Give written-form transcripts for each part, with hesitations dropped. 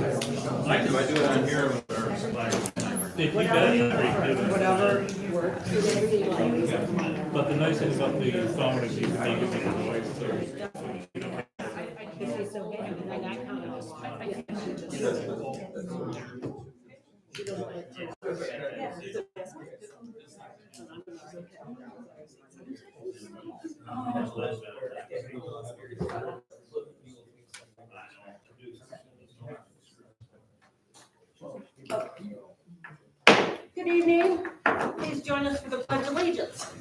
I do it on here or Whatever works. But the nice thing about the phone is you can make a noise. Good evening. Please join us for the Pledge of Allegiance.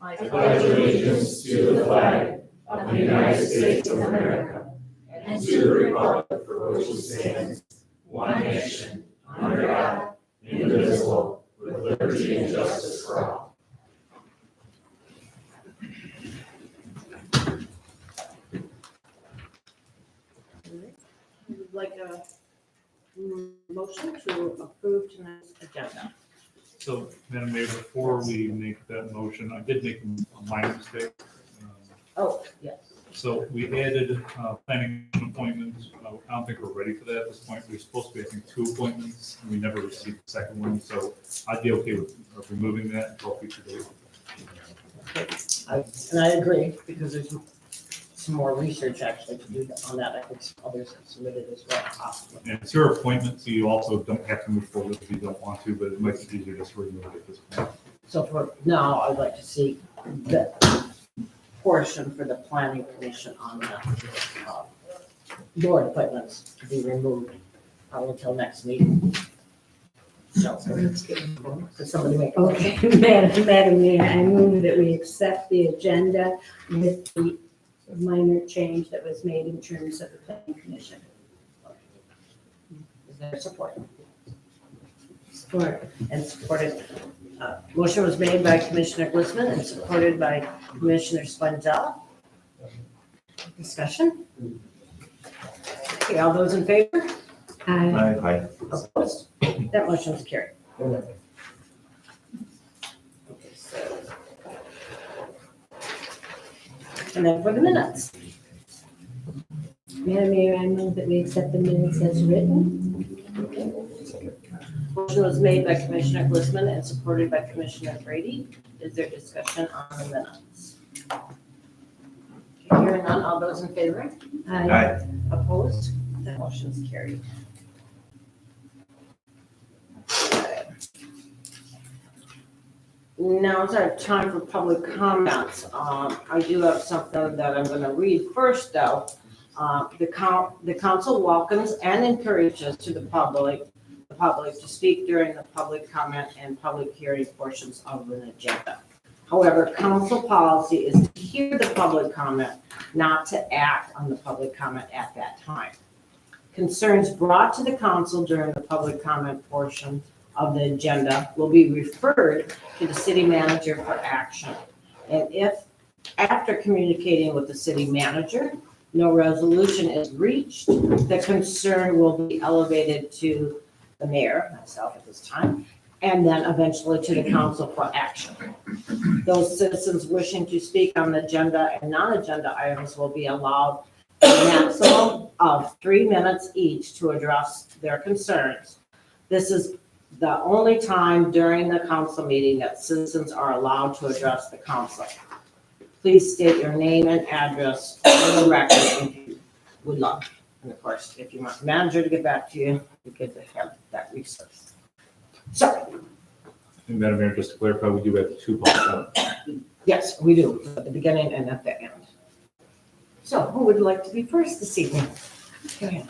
I pledge allegiance to the flag of the United States of America and to the republic for which it stands, one nation, under God, indivisible, with liberty and justice for all. would like a motion to approve tonight's agenda. So, Madam Mayor, before we make that motion, I did make a minor mistake. Oh, yes. So we added planning appointments. I don't think we're ready for that at this point. We're supposed to be, I think, 2 appointments, and we never received the second one. So I'd be okay with removing that until future date. And I agree, because there's some more research actually to do on that. I think some others have submitted as well, possibly. And it's your appointment, so you also don't have to move forward if you don't want to, but it makes it easier just to remove it at this point. So for now, I'd like to see the portion for the planning commission on the board appointments to be removed until next meeting. So, could somebody make a motion? Okay, Madam Mayor, I move that we accept the agenda with the minor change that was made in terms of the planning commission. Is there support? Support. And supported, motion was made by Commissioner Glissman and supported by Commissioner Spongella. Discussion? Okay, all those in favor? Aye. Opposed? That motion is carried. And then for the minutes, Madam Mayor, I move that we accept the minutes as written. motion was made by Commissioner Glissman and supported by Commissioner Brady. Is there discussion on the minutes? Okay, hearing none, all those in favor? Aye. Opposed? That motion is carried. Now is our time for public comments. I do have something that I'm gonna read first, though. The council welcomes and encourages to the public to speak during the public comment and public hearing portions of an agenda. However, council policy is to hear the public comment, not to act on the public comment at that time. Concerns brought to the council during the public comment portion of the agenda will be referred to the city manager for action. And if, after communicating with the city manager, no resolution is reached, the concern will be elevated to the mayor, myself at this time, and then eventually to the council for action. Those citizens wishing to speak on the agenda and non-agenda items will be allowed a maximum of 3 minutes each to address their concerns. This is the only time during the council meeting that citizens are allowed to address the council. Please state your name and address for the record if you would love. And of course, if you want the manager to get back to you, you could have that resource. So, And Madam Mayor, just to clarify, we do have 2 public comments. yes, we do, at the beginning and at the end. So who would like to be first this evening? Go ahead.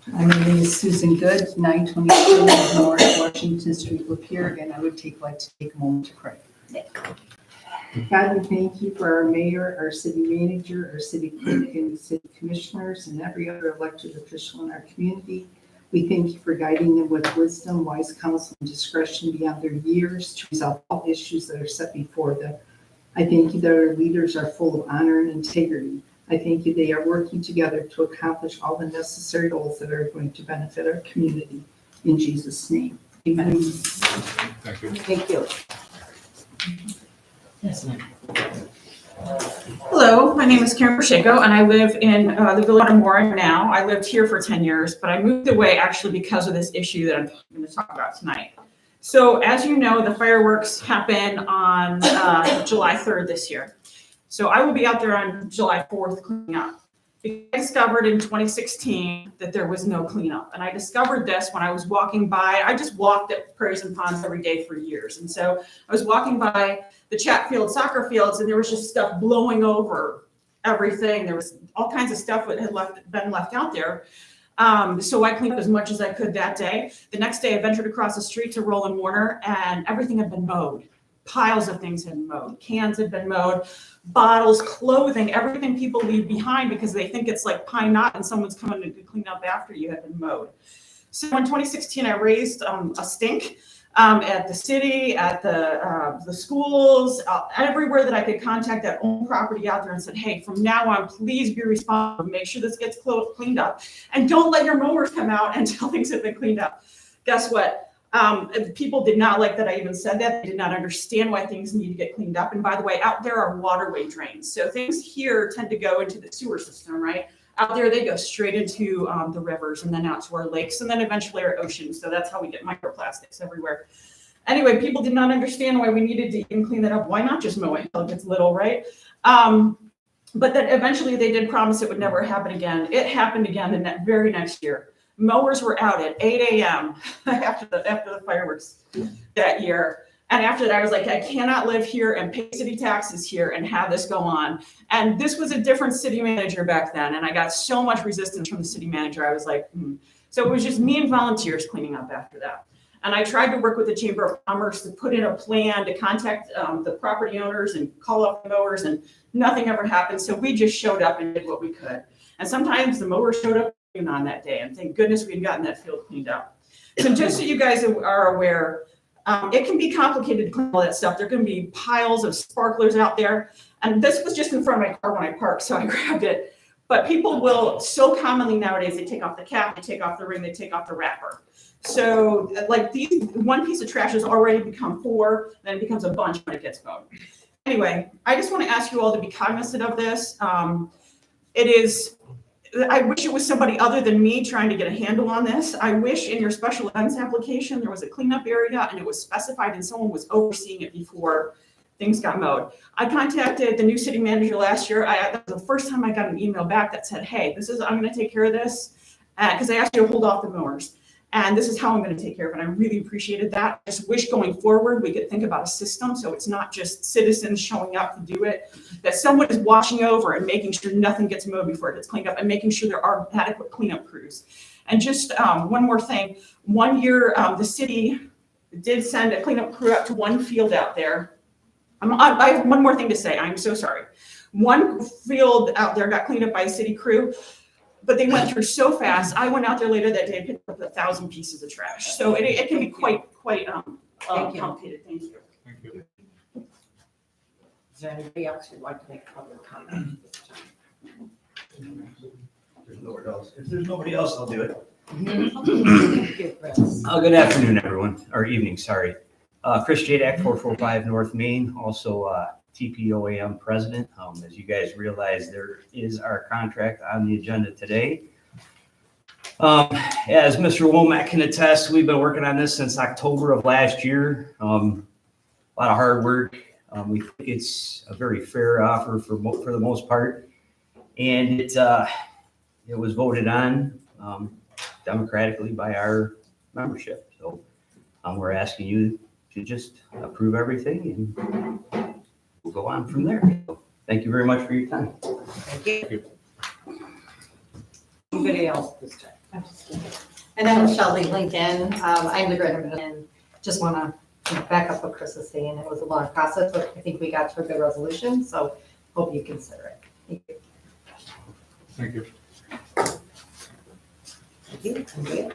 My name is Susan Good, 922 North Washington Street, Lapeer, and I would like to take a moment to pray. God, we thank you for our mayor, our city manager, our city clerk, and city commissioners, and every other elected official in our community. We thank you for guiding them with wisdom, wise counsel, and discretion beyond their years to resolve all issues that are set before them. I thank you that our leaders are full of honor and integrity. I thank you they are working together to accomplish all the necessary goals that are going to benefit our community. In Jesus' name, amen. Thank you. Thank you. Yes, ma'am. Hello, my name is Karen Pacheco, and I live in the village of Warren now. I lived here for 10 years, but I moved away actually because of this issue that I'm going to talk about tonight. So as you know, the fireworks happen on July 3rd this year. So I will be out there on July 4th cleaning up. I discovered in 2016 that there was no cleanup. And I discovered this when I was walking by. I just walked at Prairies and Ponds every day for years. And so I was walking by the Chatfield soccer fields, and there was just stuff blowing over everything. There was all kinds of stuff that had been left out there. So I cleaned up as much as I could that day. The next day I ventured across the street to Roland Warner, and everything had been mowed. Piles of things had been mowed. Cans had been mowed. Bottles, clothing, everything people leave behind because they think it's like pine knot and someone's coming to clean up after you had been mowed. So in 2016, I raised a stink at the city, at the schools, everywhere that I could contact that owned property out there and said, hey, from now on, please be responsible, make sure this gets cleaned up. And don't let your mowers come out until things have been cleaned up. Guess what? People did not like that I even said that. They did not understand why things need to get cleaned up. And by the way, out there are waterway drains. So things here tend to go into the sewer system, right? Out there, they go straight into the rivers and then out to our lakes and then eventually our oceans. So that's how we get microplastics everywhere. Anyway, people did not understand why we needed to even clean that up. Why not just mow it until it gets little, right? But then eventually they did promise it would never happen again. It happened again the very next year. Mowers were out at 8 a.m. after the fireworks that year. And after that, I was like, I cannot live here and pay city taxes here and have this go on. And this was a different city manager back then. And I got so much resistance from the city manager. I was like, So it was just me and volunteers cleaning up after that. And I tried to work with the Chamber of Commerce to put in a plan to contact the property owners and call up the mowers, and nothing ever happened. So we just showed up and did what we could. And sometimes the mowers showed up on that day, and thank goodness we had gotten that field cleaned up. So just so you guys are aware, it can be complicated to clean all that stuff. There can be piles of sparklers out there, and this was just in front of my car when I parked, so I grabbed it. But people will so commonly nowadays, they take off the cap, they take off the ring, they take off the wrapper. So like these, one piece of trash has already become 4, then it becomes a bunch when it gets mowed. Anyway, I just want to ask you all to be cognizant of this. I wish it was somebody other than me trying to get a handle on this. I wish in your special events application, there was a cleanup area and it was specified and someone was overseeing it before things got mowed. I contacted the new city manager last year. That was the first time I got an email back that said, hey, I'm going to take care of this because I asked you to hold off the mowers. And this is how I'm going to take care of it. I really appreciated that. I just wish going forward we could think about a system so it's not just citizens showing up to do it, that someone is watching over and making sure nothing gets mowed before it gets cleaned up and making sure there are adequate cleanup crews. And just one more thing. One year, the city did send a cleanup crew out to one field out there. I have one more thing to say. I'm so sorry. One field out there got cleaned up by a city crew, but they went through so fast. I went out there later that day and picked up 1,000 pieces of trash. So it can be quite complicated. Thank you. Thank you. Is there anybody else who'd like to make a public comment at this time? There's nowhere else. If there's nobody else, I'll do it. Thank you, Chris. Good afternoon, everyone, or evening, sorry. Chris Jadak, 445 North Main, also TPOAM president. As you guys realize, there is our contract on the agenda today. As Mr. Womack can attest, we've been working on this since October of last year. A lot of hard work. We think it's a very fair offer for the most part. And it was voted on democratically by our membership. So we're asking you to just approve everything and we'll go on from there. So, thank you very much for your time. Thank you. Anybody else this time? And I'm Shelley Lincoln. I'm the Greater and just want to back up what Chris is saying. It was a long process, but I think we got to a good resolution. So hope you consider it. Thank you. Thank you. Thank you. Anybody else?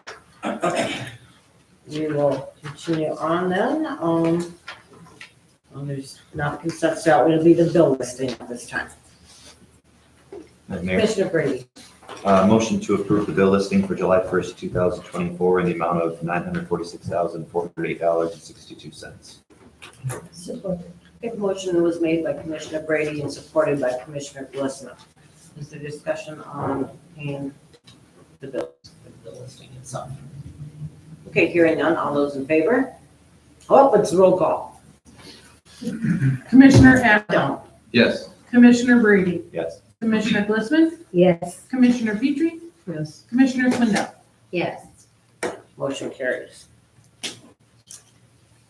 We will continue on then. There's nothing such out. It'll be the bill listing at this time. Madam Mayor, Commissioner Brady. motion to approve the bill listing for July 1st, 2024 in the amount of $946,408.62. Okay, motion was made by Commissioner Brady and supported by Commissioner Glissman. Is there discussion on paying the bill listing itself? Okay, hearing none, all those in favor? Oh, it's roll call. Commissioner Adams, Down. Yes. Commissioner Brady, Yes. Commissioner Glissman, Yes. Commissioner Petrie, Yes. Commissioner Swindell. Yes. Motion carries.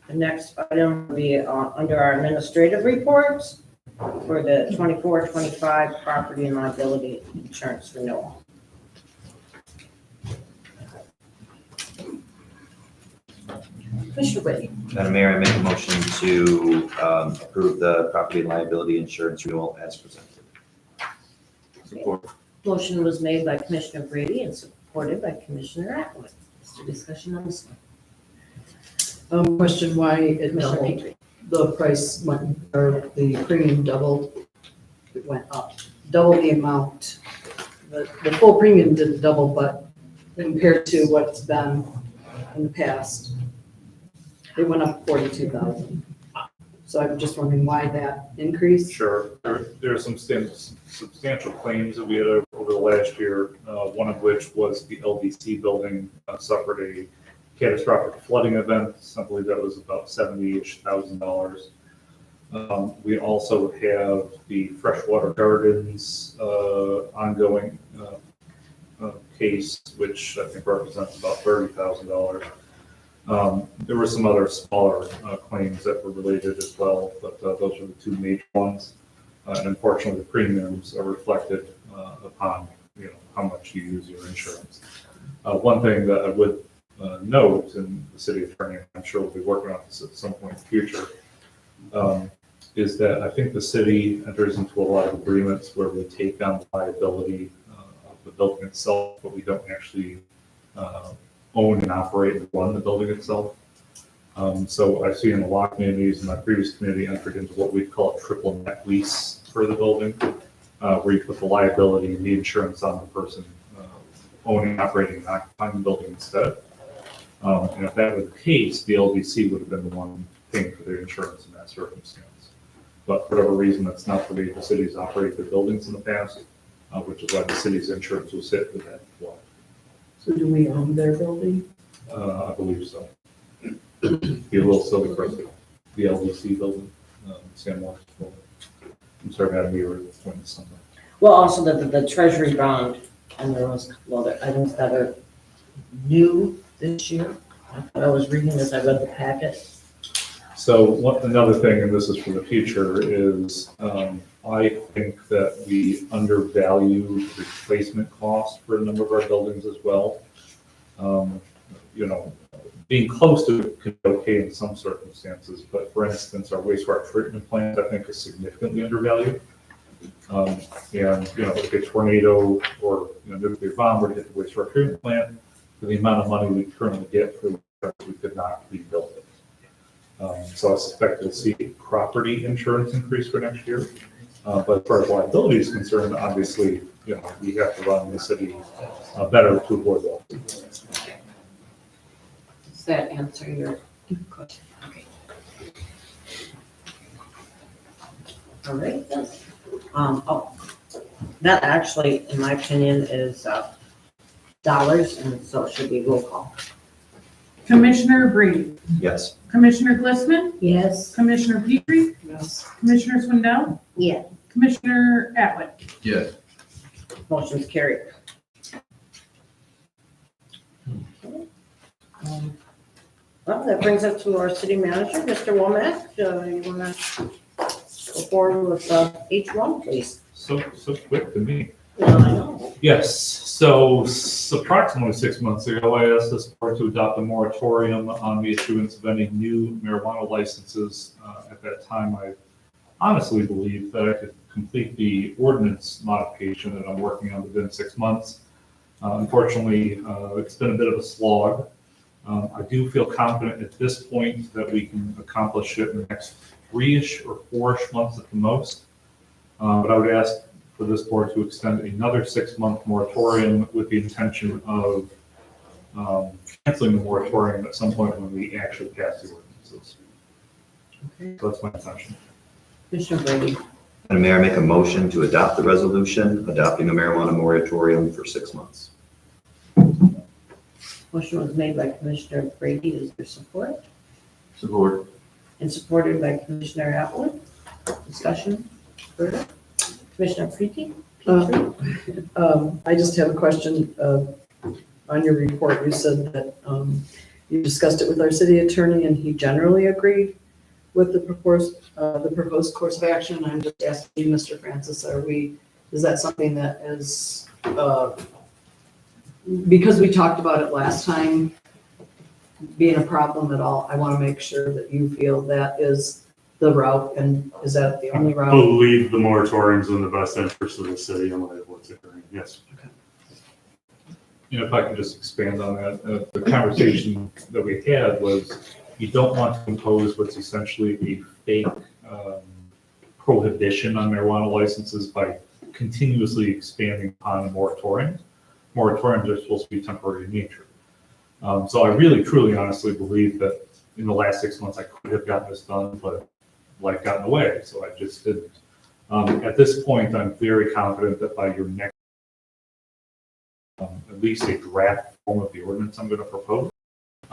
The next item will be under our administrative reports for the 24-25 property and liability insurance renewal. Commissioner Brady. Madam Mayor, I make a motion to approve the property and liability insurance renewal as presented. Support. Motion was made by Commissioner Brady and supported by Commissioner Atwood. Is there discussion on this one? Question why it Commissioner doubled, Petrie. the price went, or the premium doubled, it went up, double the amount. The full premium didn't double, but compared to what's been in the past, it went up 42,000. So I'm just wondering why that increase? Sure. There are some substantial claims that we had over the last year, one of which was the LDC building suffered a catastrophic flooding event. I believe that was about $70,000. We also have the Freshwater Gardens ongoing case, which I think represents about $30,000. There were some other smaller claims that were related as well, but those are the two major ones. And unfortunately, the premiums are reflected upon how much you use your insurance. One thing that I would note, and the city attorney, I'm sure will be working on this at some point in the future, is that I think the city enters into a lot of agreements where we take on the liability of the building itself, but we don't actually own and operate and run the building itself. So I've seen in a lot of communities, and my previous community entered into what we call a triple net lease for the building, where you put the liability and the insurance on the person owning, operating, and occupying the building instead. And if that were the case, the LDC would have been the one paying for their insurance in that circumstance. But for whatever reason, that's not the way the city's operated their buildings in the past, which is why the city's insurance was hit with that flood. So do we own their building? I believe so. Be a little silly for us, the LDC building, San Marcos building. I'm sorry, Madam Mayor, pointing something. Well, also the treasury bond, and there was a couple other items that are new this year. I was reading as I read the packet. So another thing, and this is for the future, is I think that we undervalue the replacement cost for a number of our buildings as well. Being close to it could be okay in some circumstances, but for instance, our wastewater treatment plant, I think, is significantly undervalued. If a tornado or nuclear bomb were to hit the wastewater treatment plant, for the amount of money we currently get for it, we could not rebuild it. So I suspect we'll see property insurance increase for next year. But as far as liability is concerned, obviously, we have to run the city better to avoid that. Does that answer your question? Okay. All right, then. That actually, in my opinion, is dollars, and so it should be roll call. Commissioner Brady, Yes. Commissioner Glissman, Yes. Commissioner Petrie, Yes. Commissioner Swindell, Yes. Commissioner Atwood. Yes. Motion's carried. Well, that brings us to our city manager, Mr. Womack. You want to go forward with each one, please? So quick to me. I know. Yes, so approximately 6 months ago, I asked this board to adopt a moratorium on the issuance of any new marijuana licenses. At that time, I honestly believed that I could complete the ordinance modification that I'm working on within 6 months. Unfortunately, it's been a bit of a slog. I do feel confident at this point that we can accomplish it in the next 3-ish or 4-ish months at the most. But I would ask for this board to extend another 6-month moratorium with the intention of canceling the moratorium at some point when we actually pass the ordinances. Okay. So that's my intention. Commissioner Brady. Madam Mayor, I make a motion to adopt the resolution adopting a marijuana moratorium for 6 months. Motion was made by Commissioner Brady. Is there support? Support. And supported by Commissioner Atwood. Discussion further? Commissioner Freaky? I just have a question. On your report, you said that you discussed it with our city attorney and he generally agreed with the proposed course of action. I'm just asking you, Mr. Francis, is that something that is, because we talked about it last time, being a problem at all? I want to make sure that you feel that is the route, and is that the only I route? believe the moratorium's in the best interest of the city and what's occurring, yes. You know, if I can just expand on that, the conversation that we had was you don't want to impose what's essentially a fake prohibition on marijuana licenses by continuously expanding upon moratoriums. Moratoriums are supposed to be temporary in nature. So I really, truly, honestly believe that in the last 6 months I could have gotten this done, but life got in the way, so I just didn't. At this point, I'm very confident that by your next, at least a draft form of the ordinance I'm going to propose,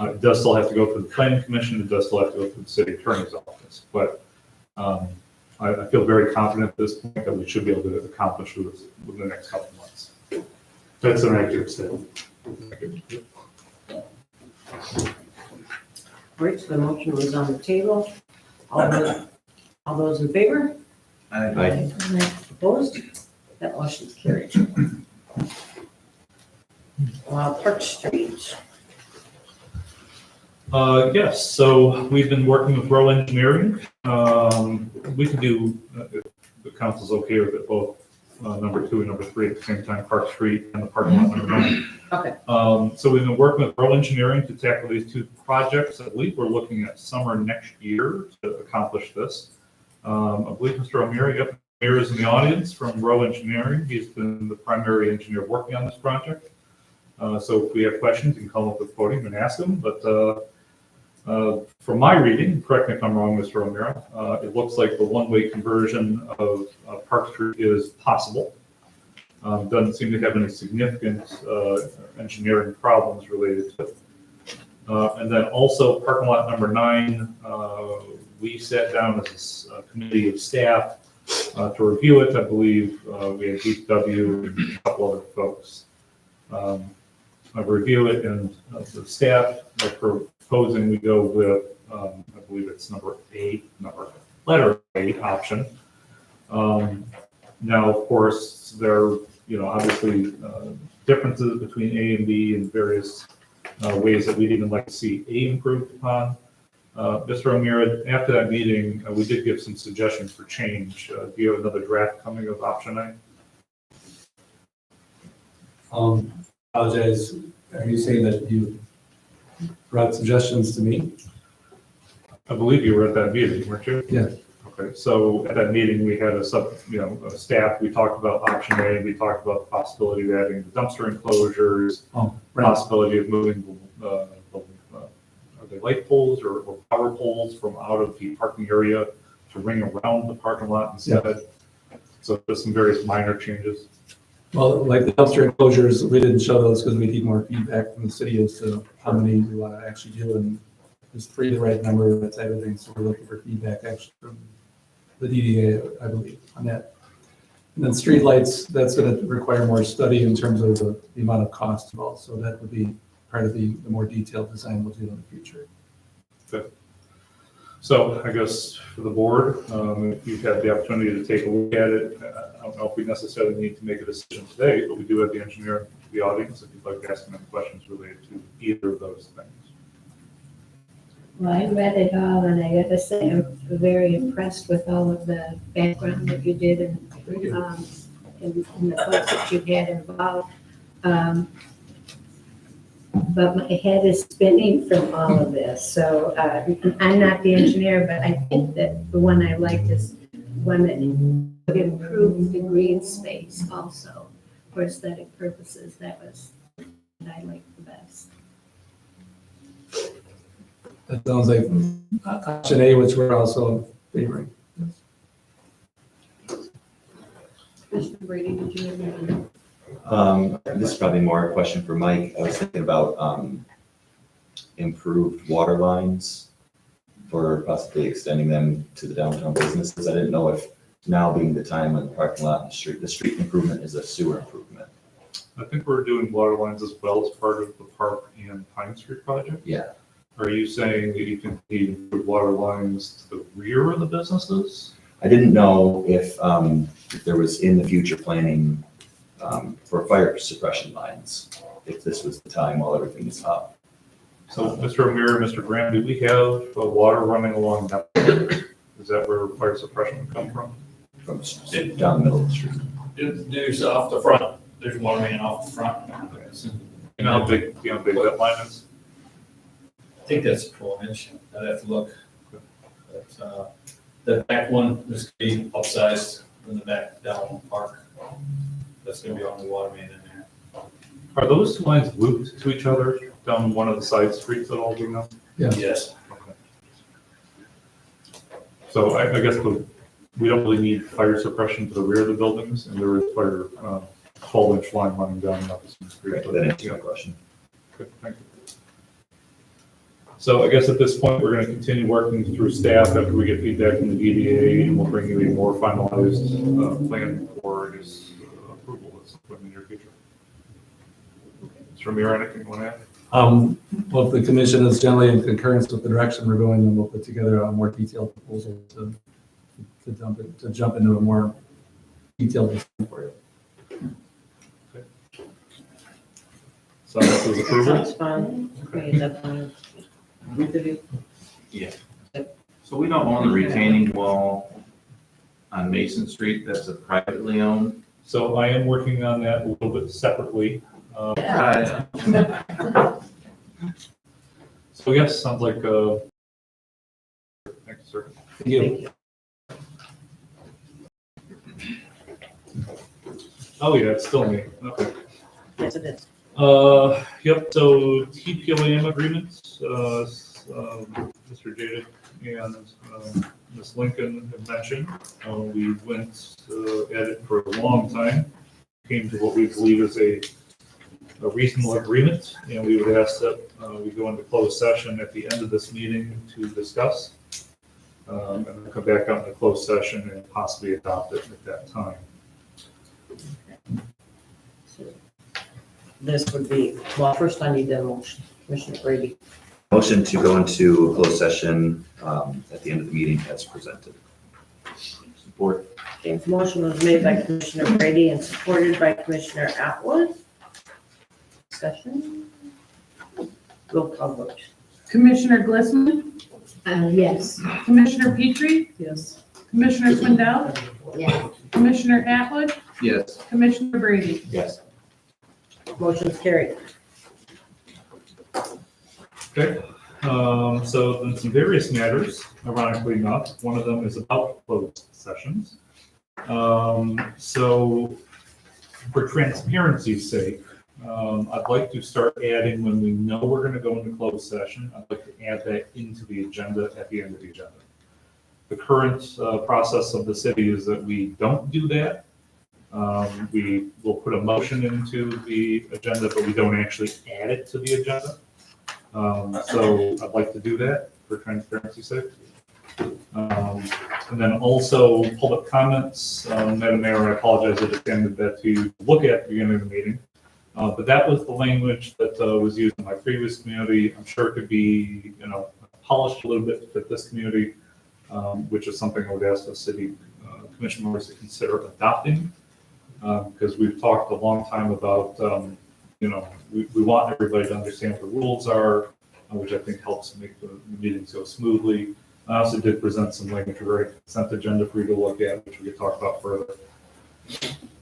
it does still have to go through the planning commission, it does still have to go through the city attorney's office, but I feel very confident at this point that we should be able to accomplish this within the next couple of months. That's an accurate statement. Great, so the motion was on the table. All those in favor? Aye. Opposed? That motion is carried. Park Street. Yes, so we've been working with Row Engineering. We could do, if the council's okay with it, both number 2 and number 3 at the same time, Park Street and the parking lot number 9. Okay. So we've been working with Row Engineering to tackle these 2 projects. I believe we're looking at summer next year to accomplish this. I believe Mr. O'Meara, yep, O'Meara is in the audience from Row Engineering. He's been the primary engineer working on this project. So if we have questions, you can come up to the podium and ask them. But from my reading, correct me if I'm wrong, Mr. O'Meara, it looks like the one-way conversion of Park Street is possible. Doesn't seem to have any significant engineering problems related to it. And then also parking lot number 9, we sat down as a committee of staff to review it. I believe we had DPW and a couple other folks. Review it, and the staff are proposing we go with, I believe it's letter 8 option. Now, of course, there are, obviously differences between A and B in various ways that we'd even like to see A improved upon. Mr. O'Meara, after that meeting, we did give some suggestions for change. Do you have another draft coming of option A? Apologize. Are you saying that you brought suggestions to me? I believe you were at that meeting, weren't you? Yeah. Okay, so at that meeting, we had a staff, we talked about option A, we talked about the possibility of adding the dumpster enclosures, possibility of moving are they light poles or power poles from out of the parking area to ring around the parking lot instead. Yeah. So there's some various minor changes. Well, like the dumpster enclosures, we didn't show those because we need more feedback from the city as to how many we want to actually do, and is 3 the right number, that type of thing. So we're looking for feedback actually from the DDA, I believe, on that. And then street lights, that's going to require more study in terms of the amount of cost involved. So that would be part of the more detailed design we'll do in the future. Okay. So I guess for the board, if you've had the opportunity to take a look at it, I don't know if we necessarily need to make a decision today, but we do have the engineer in the audience if you'd like to ask them any questions related to either of those things. Well, I read it all, and I gotta say, I'm very impressed with all of the background that you did and in the folks that you had involved. But my head is spinning from all of this. So I'm not the engineer, but I think that the one I liked is one that would improve the green space also for aesthetic purposes. That was what I liked the best. That sounds like option A, which we're also favoring. Brady, did you have anything? This is probably more a question for Mike. I was thinking about, improved water lines for possibly extending them to the downtown businesses. I didn't know if now being the time when the parking lot and the street improvement is a sewer improvement. I think we're doing water lines as well as part of the Park and Pine Street project. Yeah. Are you saying that you can need water lines to the rear of the businesses? I didn't know if there was in the future planning, for fire suppression lines, if this was the time while everything is up. So, Mr. O'Meara, Mr. Graham, do we have water running along that? Is that where fire suppression would come from? From down the middle of the street. There's off the front, there's water main off the front. You know how big that line is? I think that's a 12-inch, I'd have to look. But, the back one is gonna be upsized in the back down Park. That's gonna be on the water main in there. Are those two lines looped to each other down one of the side streets at all, do you know? Yes. Okay. So I guess we don't really need fire suppression to the rear of the buildings, and there is fire 12-inch line running down the opposite street. Great, that answers my question. Good, thank you. So I guess at this point, we're going to continue working through staff after we get feedback from the EDA, and we'll bring you a more finalized plan for his approval at some point in the near future. Mr. O'Meara, anything you want to add? Well, if the commission is generally in concurrence with the direction we're going, then we'll put together a more detailed proposal to jump into a more detailed design for you. So this is approval? Sounds fun. Okay, that's fine. So we don't own the retaining wall on Mason Street, that's a privately owned? So I am working on that a little bit separately. So yes, sounds like, thanks, sir. Thank you. Oh, yeah, it's still me, okay. Yes, it is. Yep, so TPOAM agreements, Mr. Jada and Ms. Lincoln have mentioned. We went at it for a long time, came to what we believe is a reasonable agreement, and we would ask that we go into closed session at the end of this meeting to discuss, and then come back out in the closed session and possibly adopt it at that time. This would be, well, first I need a motion. Commissioner Brady. Motion to go into closed session at the end of the meeting as presented. Support. Okay, motion was made by Commissioner Brady and supported by Commissioner Atwood. Discussion? Roll call vote. Commissioner Glissman, Yes. Commissioner Petrie, Yes. Commissioner Swindell, Yes. Commissioner Atwood, Yes. Commissioner Brady. Yes. Motion's carried. Okay, so then some various matters, ironically enough, one of them is about closed sessions. So for transparency's sake, I'd like to start adding when we know we're going to go into closed session, I'd like to add that into the agenda at the end of the agenda. The current process of the city is that we don't do that. We will put a motion into the agenda, but we don't actually add it to the agenda. So I'd like to do that for transparency's sake. And then also public comments. Madam Mayor, I apologize, I just handed that to you to look at the beginning of the meeting. But that was the language that was used in my previous community. I'm sure it could be, polished a little bit to fit this community, which is something I would ask the city commission members to consider adopting. Because we've talked a long time about, we want everybody to understand what the rules are, which I think helps make the meetings go smoothly. I also did present some language regarding consent agenda for you to look at, which we could talk about further.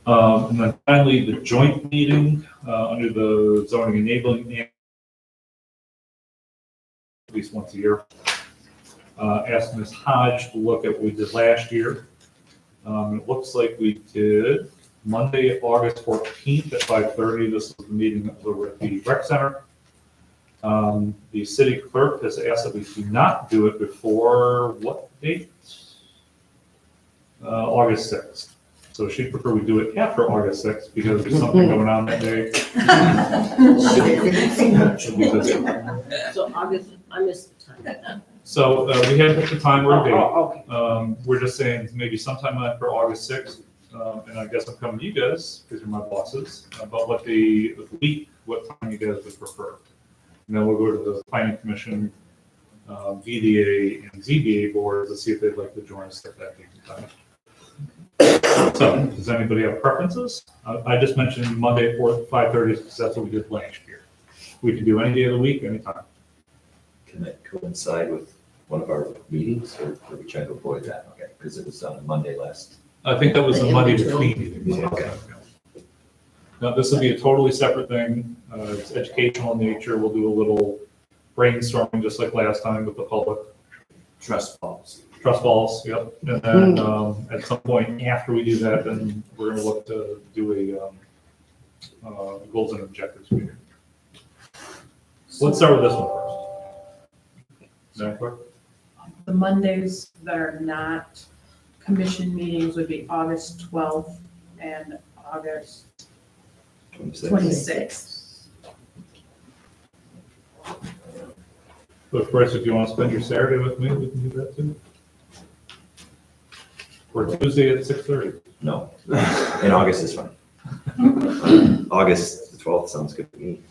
And then finally, the joint meeting under the Zoning Enabling Act, at least once a year. Asked Ms. Hodge to look at what we did last year. It looks like we did Monday, August 14th at 5:30. This was the meeting that was over at the rec center. The city clerk has asked that we do not do it before what date? August 6th. So she'd prefer we do it after August 6th because there's something going on that day. Should be busy. So August, I missed the time. So we haven't picked a time or a date. Oh, okay. We're just saying maybe sometime after August 6th. And I guess I'm coming to you guys because you're my bosses about what time you guys would prefer. And then we'll go to the planning commission, VDA and ZBA boards to see if they'd like to join us at that date and time. So, does anybody have preferences? I just mentioned Monday at 5:30 because that's what we did last year. We can do any day of the week, anytime. Can that coincide with one of our meetings, or are we trying to avoid that? Okay, because it was on a Monday last. I think that was the The Monday in-between. between meetings. Okay. Now, this will be a totally separate thing. It's educational in nature. We'll do a little brainstorming just like last time with the public. Trust falls. Trust falls, yep. And then at some point after we do that, then we're gonna look to do a goals and objectives meeting. Let's start with this one first. Madam Clerk? The Mondays that are not commission meetings would be August 12th and August 26th. But first, if you want to spend your Saturday with me, we can do that too. Or Tuesday at 6:30. No, in August is fine. August the 12th sounds good to me.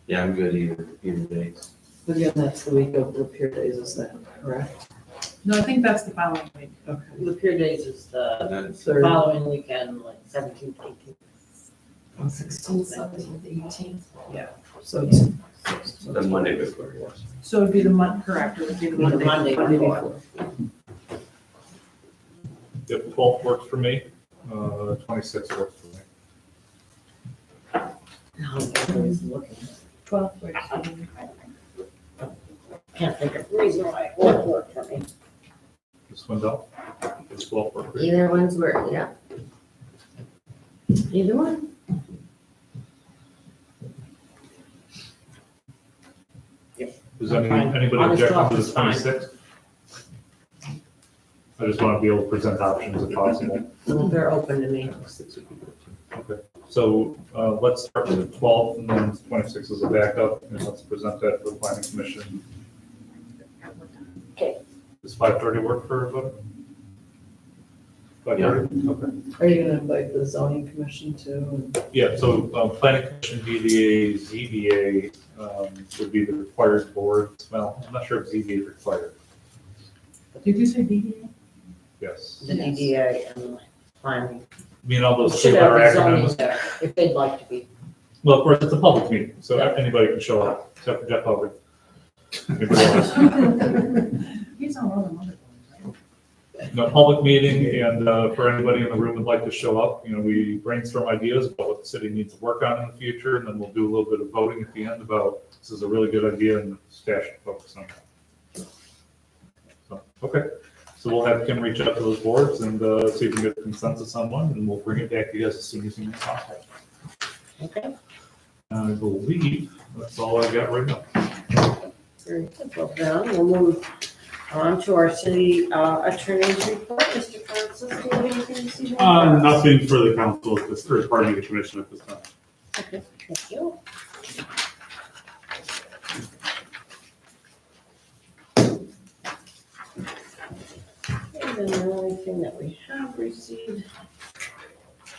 Yeah, I'm good either day. But again, that's the week of the Pier Days, is that correct? No, I think that's the following week. Okay. The Pier Days is the And then Third. following weekend, like 17th, 18th. 16th, 17th, 18th. So it's. the Monday before. So it'd be correct, it would be the The Monday. Monday before. If the 12th works for me, 26th works for me. Now everybody's looking. 12 works for me. Can't think of a reason why it won't work for me. Ms. Swindell? Does 12 work for you? Either one's work, yeah. Either one. Does I'm fine. anybody August object to 12th the is fine. 26th? I just want to be able to present options if possible. Well, they're open to me. Okay, so let's start with the 12th and then 26th as a backup, and let's present that to the planning commission. Okay. Does 5:30 work for everybody? 5:30? Okay. Are you gonna invite the zoning commission too? Yeah, so planning commission, VDA, ZBA would be the required boards. Well, I'm not sure if ZBA is required. Did you say BDA? Yes. The DDA and the planning. Me and all We those should two have are the zoning acronyms. there, if they'd like to be. Well, of course, it's a public meeting, so anybody can show up, except for Jeff Hubbard. Anybody else? He's on all the other ones, right? No, public meeting, and for anybody in the room who'd like to show up, we brainstorm ideas about what the city needs to work on in the future, and then we'll do a little bit of voting at the end about this is a really good idea and staff should focus on that. So, okay, so we'll have Kim reach out to those boards and see if we can get consensus on one, and we'll bring it back to you guys as soon as we can possible. Okay. I believe that's all I got right now. Very good. Well, then we'll move on to our city attorney's report. Mr. Francis, do you have anything to say? Nothing for the council at this, or pardon me, the commission at this time. Okay, thank you. And then the only thing that we have received,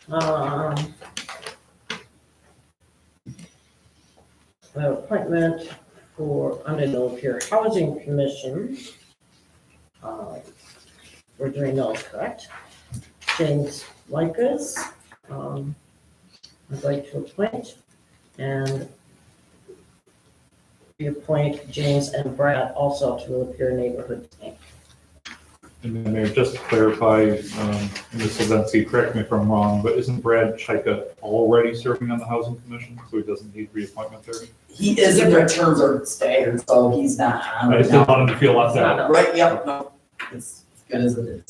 an appointment for, under the Lapeer Housing Commission. We're doing those, correct? James Likas, I'd like to appoint, and reappoint James and Brad also to Lapeer Neighborhood Tank. And then Mayor, just to clarify, and this is Nancy, correct me if I'm wrong, but isn't Brad Chyka already serving on the Housing Commission, so he doesn't need reappointment there? He is, and their terms are staggered, so he's not on I right just didn't now. want him to feel left out. Right, yep, no, it's good as it is.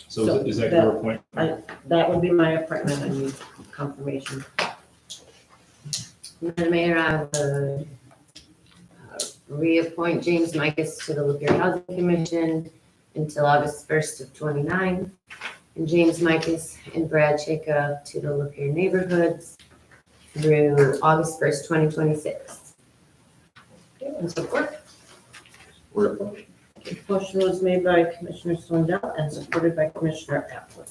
So is that your appointment? That would be my appointment, I need confirmation. Madam Mayor, I would reappoint James Micus to the Lapeer Housing Commission until August 1st of 29, and James Micus and Brad Chaka to the Lapeer Neighborhoods through August 1st, 2026. Okay, and support? Okay, motion was made by Commissioner Swindell and supported by Commissioner Atwood.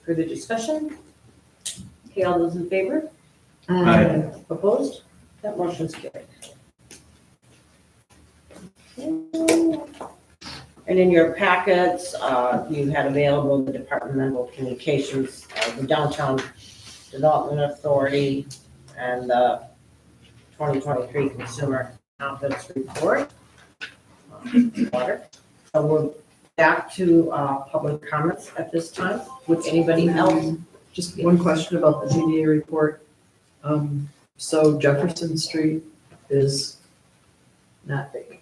Further discussion? Okay, all those in favor? Aye. Opposed? That motion's carried. And in your packets, you had available the departmental communications, the Downtown Development Authority and the 2023 Consumer Confidence Report. Water. So we're back to public comments at this time. Would anybody else? Just one question about the GDA report. So Jefferson Street is not big,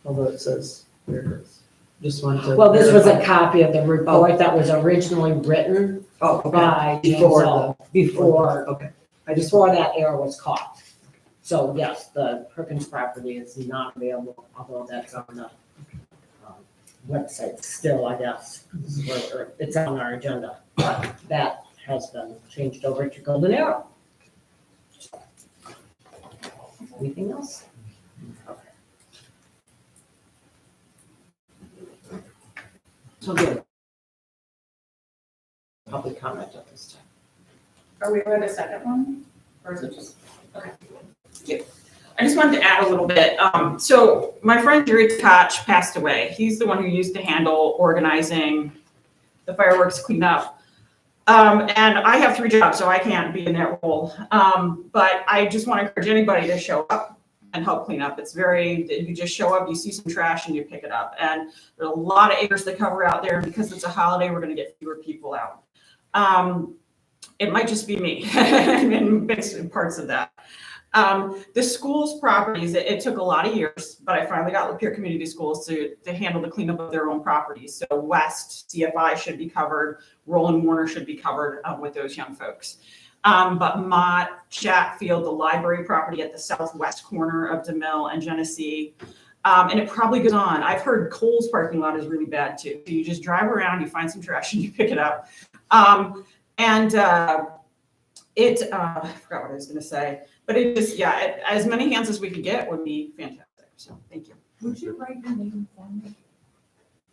although it says where it is. Just wanted to. Well, this was a verify. copy of the report that was originally written Oh, okay. by James Before L. Before Okay. I just before that error was caught. So yes, the Perkins property is not available, although that's on the website still, I guess. Or it's on our agenda, but that has been changed over to Golden Arrow. Anything else? Okay. So good. Public comment at this time. Are we ready the second one? Or is it just, okay. Yeah. I just wanted to add a little bit. So my friend Jerry Koch passed away. He's the one who used to handle organizing the fireworks cleanup. And I have 3 jobs, so I can't be in that role. But I just want to encourage anybody to show up and help clean up. It's very, you just show up, you see some trash and you pick it up. And there's a lot of acres to cover out there. And because it's a holiday, we're going to get fewer people out. It might just be me in bits and parts of that. The school's properties, it took a lot of years, but I finally got Lapeer Community Schools to handle the cleanup of their own properties. So West CFI should be covered, Roland Warner should be covered with those young folks. But Mott, Chatfield, the library property at the southwest corner of DeMille and Genesee, and it probably goes on. I've heard Kohl's parking lot is really bad too. So you just drive around, you find some trash and you pick it up. I forgot what I was going to say, but it just, yeah, as many hands as we could get would be fantastic. So thank you. Would you write your name for me?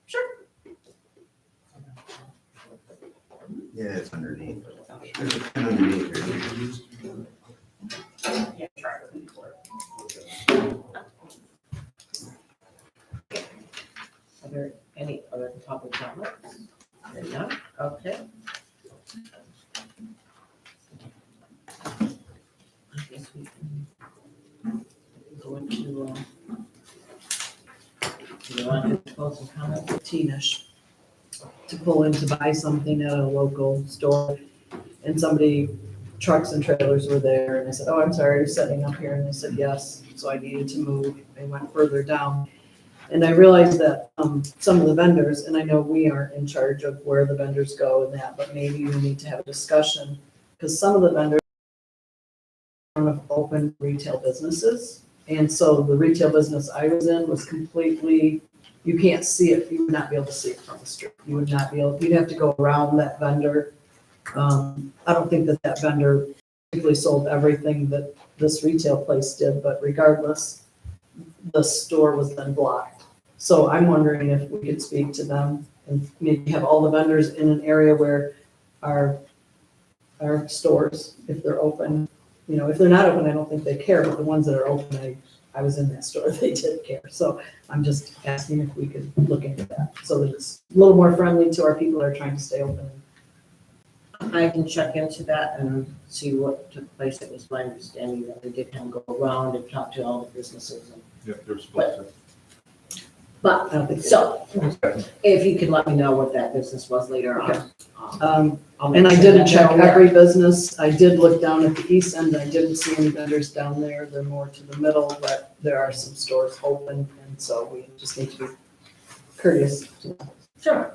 Sure. Yeah, it's underneath. There's a pen underneath here. Yeah, try it for it. Are there any other public comments? None? Okay. I guess we can go into, do you want to close some comments? Teenish to pull in to buy something at a local store, and somebody, trucks and trailers were there, and I said, oh, I'm sorry, you're setting up here, and they said, yes, so I needed to move. They went further down, and I realized that some of the vendors, and I know we aren't in charge of where the vendors go and that, but maybe we need to have a discussion, because some of the vendors of open retail businesses, and so the retail business I was in was completely, you can't see it, you would not be able to see it from the street. You would not be able, you'd have to go around that vendor. I don't think that vendor particularly sold everything that this retail place did, but regardless, the store was then blocked. So I'm wondering if we could speak to them and maybe have all the vendors in an area where our stores, if they're open, you know, if they're not open, I don't think they care, but the ones that are open, I was in that store, they did care. So I'm just asking if we could look into that, so that it's a little more friendly to our people that are trying to stay open. I can check into that and see what took place. It was my understanding that they did kind of go around and talk to all the businesses. Yeah, they're supposed to. But, I don't think so, if you could let me know what that business was later on. I'll make And I sure didn't that check they're aware. every business. I did look down at the east end. I didn't see any vendors down there. They're more to the middle, but there are some stores open, and so we just need to be courteous. Sure.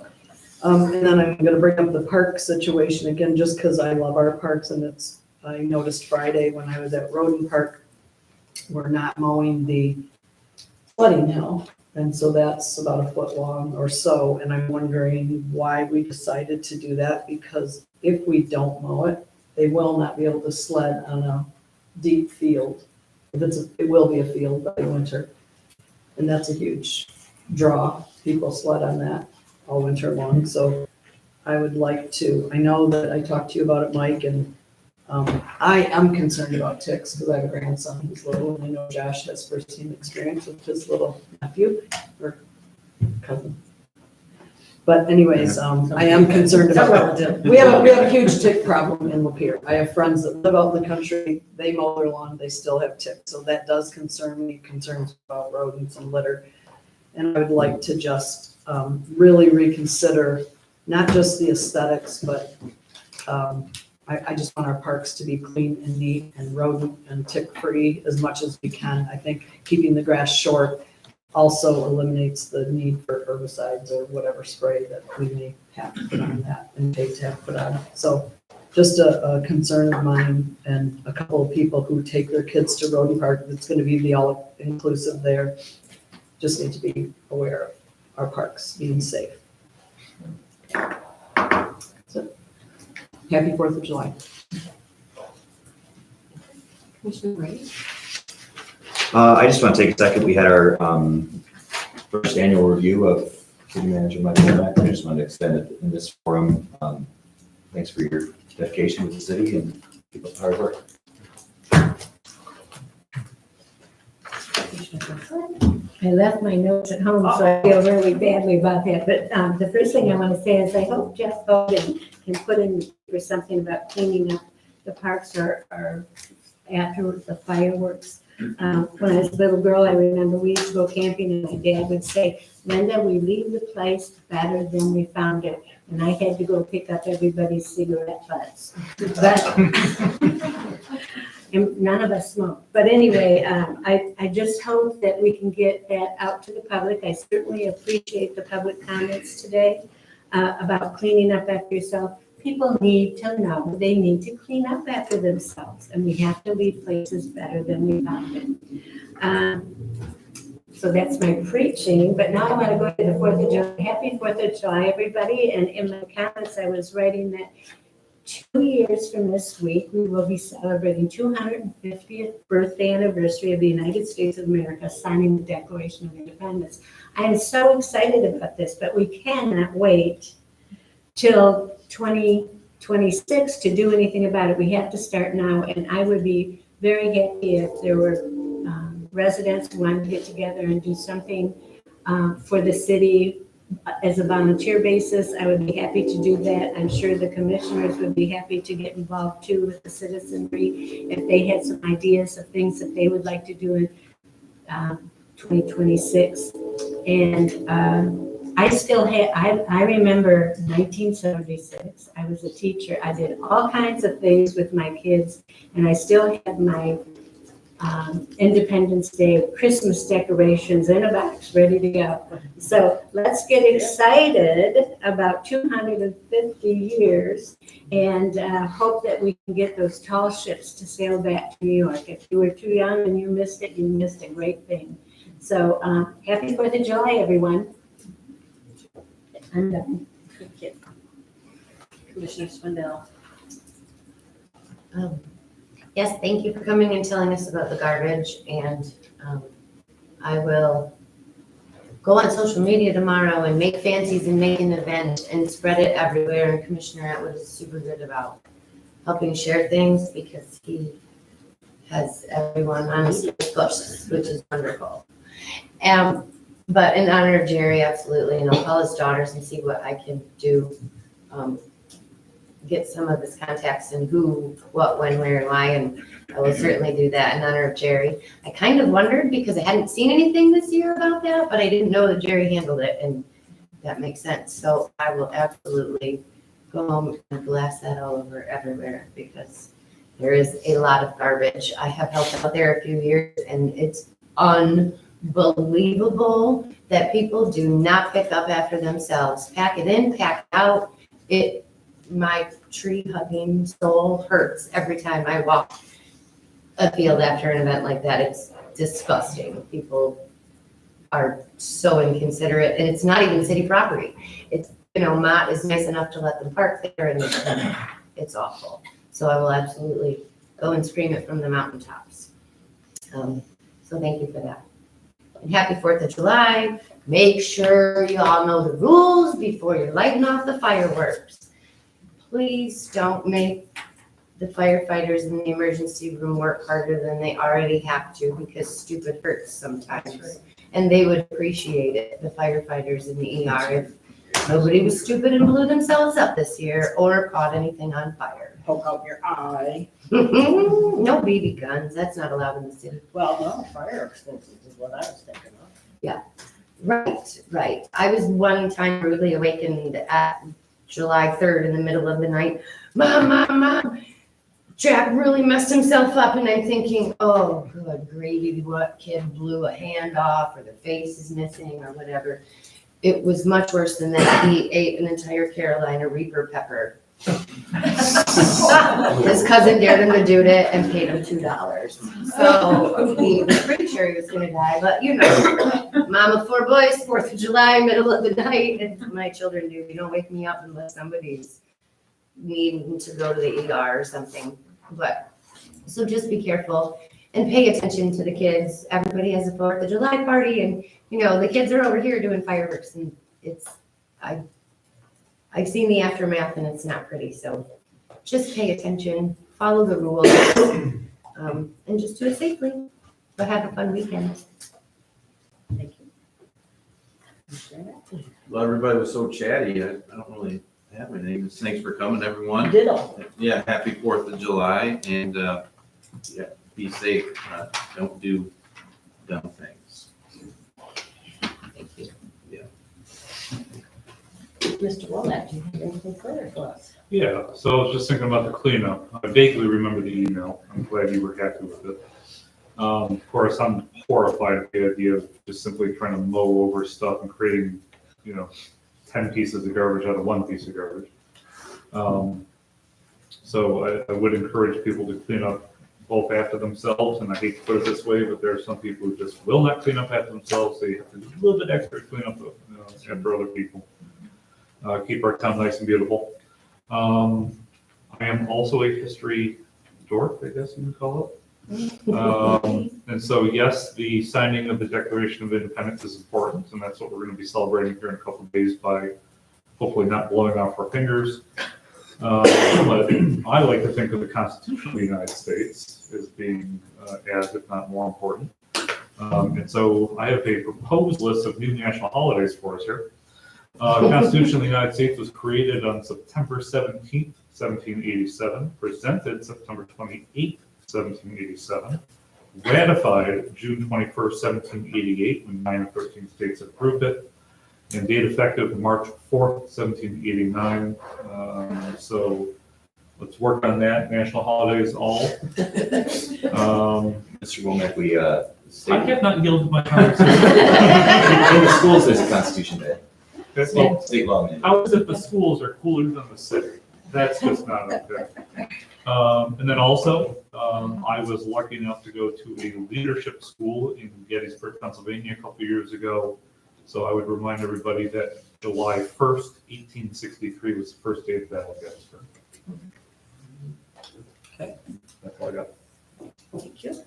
And then I'm gonna bring up the park situation again, just because I love our parks, and I noticed Friday when I was at Roden Park, we're not mowing the sledding hill. And so that's about a foot long or so. And I'm wondering why we decided to do that, because if we don't mow it, they will not be able to sled on a deep field. It will be a field by winter. And that's a huge draw. People sled on that all winter long. So I would like to, I know that I talked to you about it, Mike, and I am concerned about ticks because I have a grandson who's little, and I know Josh has first-hand experience with his little nephew or cousin. But anyways, I am concerned about it. We have a huge tick problem in Lapeer. I have friends that live out in the country, they mow their lawn, they still have ticks. So that does concern me, concerns about rodents and litter. And I would like to just really reconsider not just the aesthetics, but I just want our parks to be clean and neat and rodent and tick-free as much as we can. I think keeping the grass short also eliminates the need for herbicides or whatever spray that we may have to put on that and take to have put on. So just a concern of mine and a couple of people who take their kids to Roden Park, that's going to be the all-inclusive there, just need to be aware of our parks being safe. So, happy 4th of July. Commissioner Ray? I just want to take a second. We had our first annual review of City Manager Mike Womack. I just wanted to extend it in this forum. Thanks for your dedication with the city and keep up the hard work. I left my notes at home, so I feel really badly about that. But the first thing I want to say is I hope Jeff Hogan can put in for something about cleaning up the parks or after the fireworks. When I was a little girl, I remember we used to go camping and my dad would say, Linda, we leave the place better than we found it. And I had to go pick up everybody's cigarette butts. But and none of us smoke. But anyway, I just hope that we can get that out to the public. I certainly appreciate the public comments today about cleaning up after yourself. People need to know they need to clean up after themselves, and we have to leave places better than we found it. So that's my preaching, but now I want to go to the 4th of July. Happy 4th of July, everybody. And in my comments, I was writing that 2 years from this week, we will be celebrating 250th birthday anniversary of the United States of America signing the Declaration of Independence. I am so excited about this, but we cannot wait till 2026 to do anything about it. We have to start now, and I would be very happy if there were residents who wanted to get together and do something for the city as a volunteer basis. I would be happy to do that. I'm sure the commissioners would be happy to get involved too with the citizenry if they had some ideas of things that they would like to do in 2026. And I still have, I remember 1976, I was a teacher. I did all kinds of things with my kids, and I still had my Independence Day Christmas decorations in a box ready to go. So let's get excited about 250 years and hope that we can get those tall ships to sail back to New York. If you were too young and you missed it, you missed a great thing. So happy 4th of July, everyone. I'm done. Commissioner Swindell? Yes, thank you for coming and telling us about the garbage, and I will go on social media tomorrow and make fancies and make an event and spread it everywhere. And Commissioner Atwood is super good about helping share things because he has everyone on his Facebook, which is wonderful. But in honor of Jerry, absolutely, and I'll call his daughters and see what I can do. Get some of his contacts and who, what, when, where, and why, and I will certainly do that in honor of Jerry. I kind of wondered because I hadn't seen anything this year about that, but I didn't know that Jerry handled it, and that makes sense. So I will absolutely go home and blast that all over everywhere because there is a lot of garbage. I have helped out there a few years, and it's unbelievable that people do not pick up after themselves. Pack it in, pack it out. My tree-hugging soul hurts every time I walk a field after an event like that. It's disgusting. People are so inconsiderate, and it's not even city property. It's, Mott is nice enough to let them park there, and it's awful. So I will absolutely go and scream it from the mountaintops. So thank you for that. And happy 4th of July. Make sure you all know the rules before you're lighting off the fireworks. Please don't make the firefighters in the emergency room work harder than they already have to, because stupid hurts sometimes. And they would appreciate it, the firefighters in the ER, if nobody was stupid and blew themselves up this year or caught anything on fire. Poke out your eye. No BB guns, that's not allowed in the city. Well, no, fire extinguishers is what I was thinking of. Right. I was one time rudely awakened at July 3rd in the middle of the night. Mom, Jack really messed himself up, and I'm thinking, oh, good gravy, what kid blew a hand off, or the face is missing, or whatever. It was much worse than that. He ate an entire Carolina Reaper pepper. His cousin dared him to do it and paid him $2. So he was pretty sure he was gonna die, but mom of 4 boys, 4th of July, middle of the night, and my children do. You don't wake me up unless somebody's needing to go to the ER or something. But, so just be careful and pay attention to the kids. Everybody has a 4th of July party, and the kids are over here doing fireworks, and I've seen the aftermath, and it's not pretty. So just pay attention, follow the rules, and just do it safely. But have a fun weekend. Thank you. Well, everybody was so chatty, I don't really have anything. Thanks for coming, everyone. Ditto. Yeah, happy 4th of July, and be safe. Don't do dumb things. Thank you. Mr. Womack, do you have anything further for us? Yeah, so I was just thinking about the cleanup. I vaguely remember the email. I'm glad you were happy with it. Of course, I'm horrified at the idea of just simply trying to mow over stuff and creating, 10 pieces of garbage out of 1 piece of garbage. So I would encourage people to clean up both after themselves, and I hate to put it this way, but there are some people who just will not clean up after themselves, so you have to do a little bit extra to clean up after other people. Keep our town nice and beautiful. I am also a history dork, I guess you would call it. And so, yes, the signing of the Declaration of Independence is important, and that's what we're going to be celebrating here in a couple of days by hopefully not blowing off our fingers. But I like to think of the Constitution of the United States as being as, if not more important. And so I have a proposed list of new national holidays for us here. Constitution of the United States was created on September 17th, 1787, presented September 28th, 1787, ratified June 21st, 1788, when 9 of 13 states approved it, and date effective March 4th, 1789. So let's work on that. National holidays all. Mr. Womack, I have not yielded my conversation. in the schools, there's a Constitution Day. Well, State law. how is it the schools are cooler than the city? That's just not okay. And then also, I was lucky enough to go to a leadership school in Gettysburg, Pennsylvania a couple of years ago. So I would remind everybody that July 1st, 1863 was the first day of the Battle of Gettysburg. Okay. That's all I got. Thank you.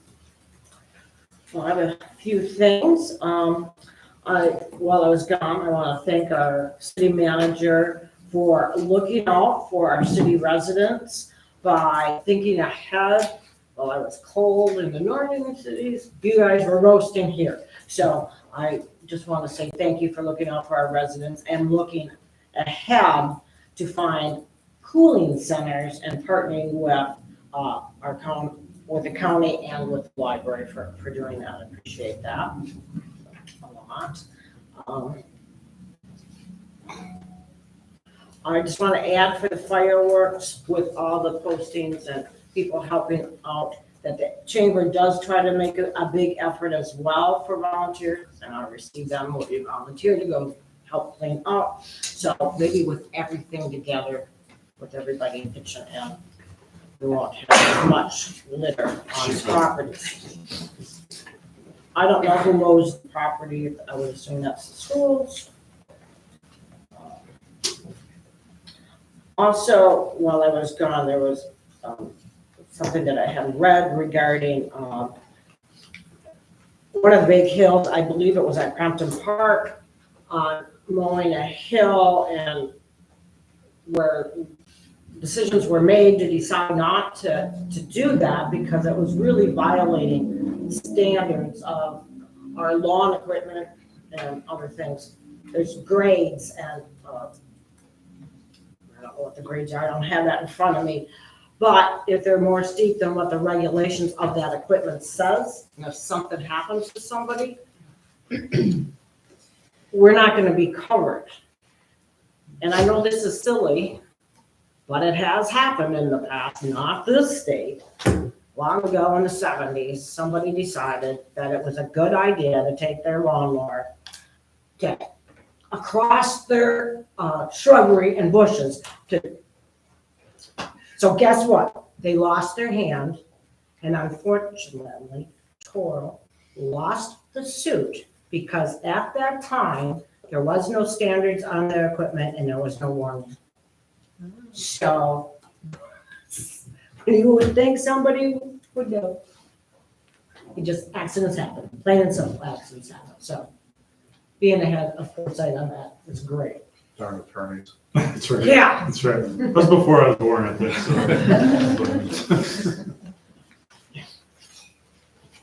Well, I have a few things. While I was gone, I want to thank our city manager for looking out for our city residents by thinking ahead. While I was cold in the northern cities, you guys were roasting here. So I just want to say thank you for looking out for our residents and looking ahead to find cooling centers and partnering with our county, with the county and with the library for doing that. I appreciate that a lot. I just want to add for the fireworks, with all the postings and people helping out, that the chamber does try to make a big effort as well for volunteers, and I'll receive them will be volunteer to go help clean up. So maybe with everything together, with everybody pitching in, we won't have much litter on property. I don't know who mows the property, I would assume that's the schools. Also, while I was gone, there was something that I had read regarding one of the big hills, I believe it was at Crampton Park, mowing a hill, and where decisions were made to decide not to do that because it was really violating standards of our lawn equipment and other things. There's grades and I don't know what the grades are, I don't have that in front of me. But if they're more steep than what the regulations of that equipment says, and if something happens to somebody, we're not gonna be covered. And I know this is silly, but it has happened in the past, not this state. Long ago in the 70s, somebody decided that it was a good idea to take their lawnmower, get across their shrubbery and bushes so guess what? They lost their hand, and unfortunately, Toro lost the suit because at that time, there was no standards on their equipment and there was no warning. So you would think somebody would know. It just, accidents happen, plain and simple accidents happen. So being ahead of foresight on that is great. Darn attorneys. That's right. Yeah. That's right. That's before I was born, I think, so.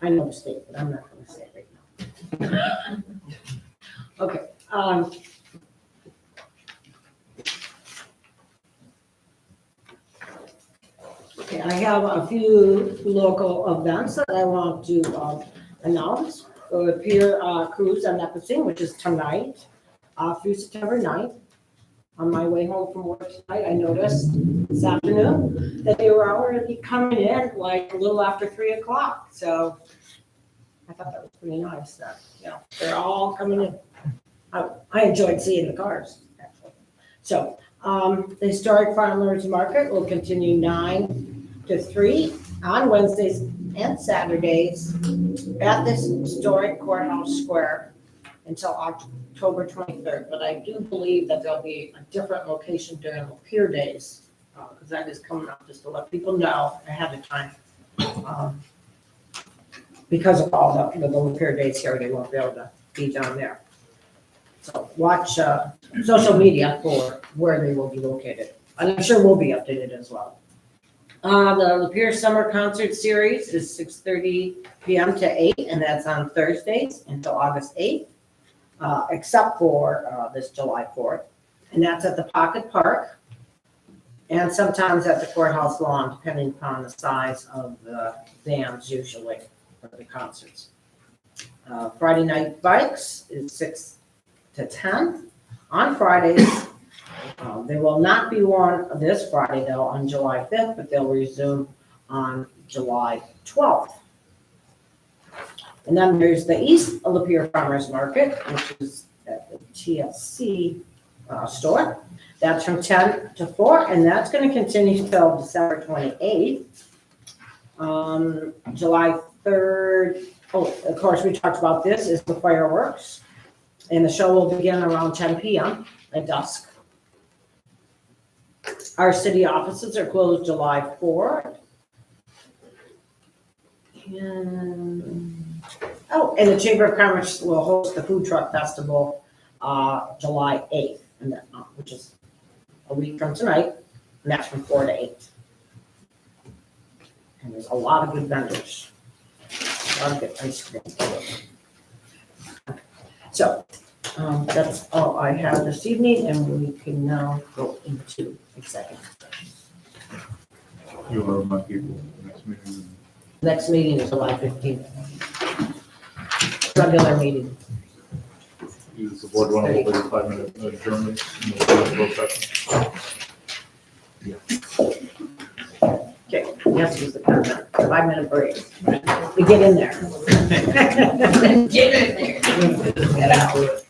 I know the state, but I'm not gonna say it right now. Okay, okay, I have a few local events that I want to announce. For the Pier Cruise on Nipissing, which is tonight through September 9th. On my way home from work tonight, I noticed this afternoon that they were already coming in like a little after 3 o'clock. So I thought that was pretty nice that, you know, they're all coming in. I enjoyed seeing the cars, actually. So the Historic Farmers Market will continue 9 to 3 on Wednesdays and Saturdays at this historic courthouse square until October 23rd. But I do believe that there'll be a different location during the Pier Days, because that is coming up, just to let people know ahead of time. Because of all the Pier Days here, they won't be able to be down there. So watch social media for where they will be located. And I'm sure we'll be updated as well. The Pier Summer Concert Series is 6:30 p.m. to 8, and that's on Thursdays until August 8th, except for this July 4th. And that's at the Pocket Park and sometimes at the courthouse lawn, depending upon the size of the bands usually for the concerts. Friday Night Bikes is 6 to 10 on Fridays. They will not be worn this Friday, though, on July 5th, but they'll resume on July 12th. And then there's the East Lapeer Farmers Market, which is at the TLC store. That's from 10 to 4, and that's going to continue till December 28th. July 3rd, oh, of course, we talked about this, is the fireworks. And the show will begin around 10 p.m. at dusk. Our city offices are closed July 4th. And the Chamber of Commerce will host the Food Truck Festival July 8th, and that, which is a week from tonight, and that's from 4 to 8. And there's a lot of good vendors. A lot of good ice cream. So that's all I have this evening, and we can now go into executive session. You are my people, next meeting. Next meeting is July 15th. Regular meeting. Does the board want to hold a 5-minute adjournment? Okay, yes, use the comment. 5-minute break. We get in there. Get in there. Get out.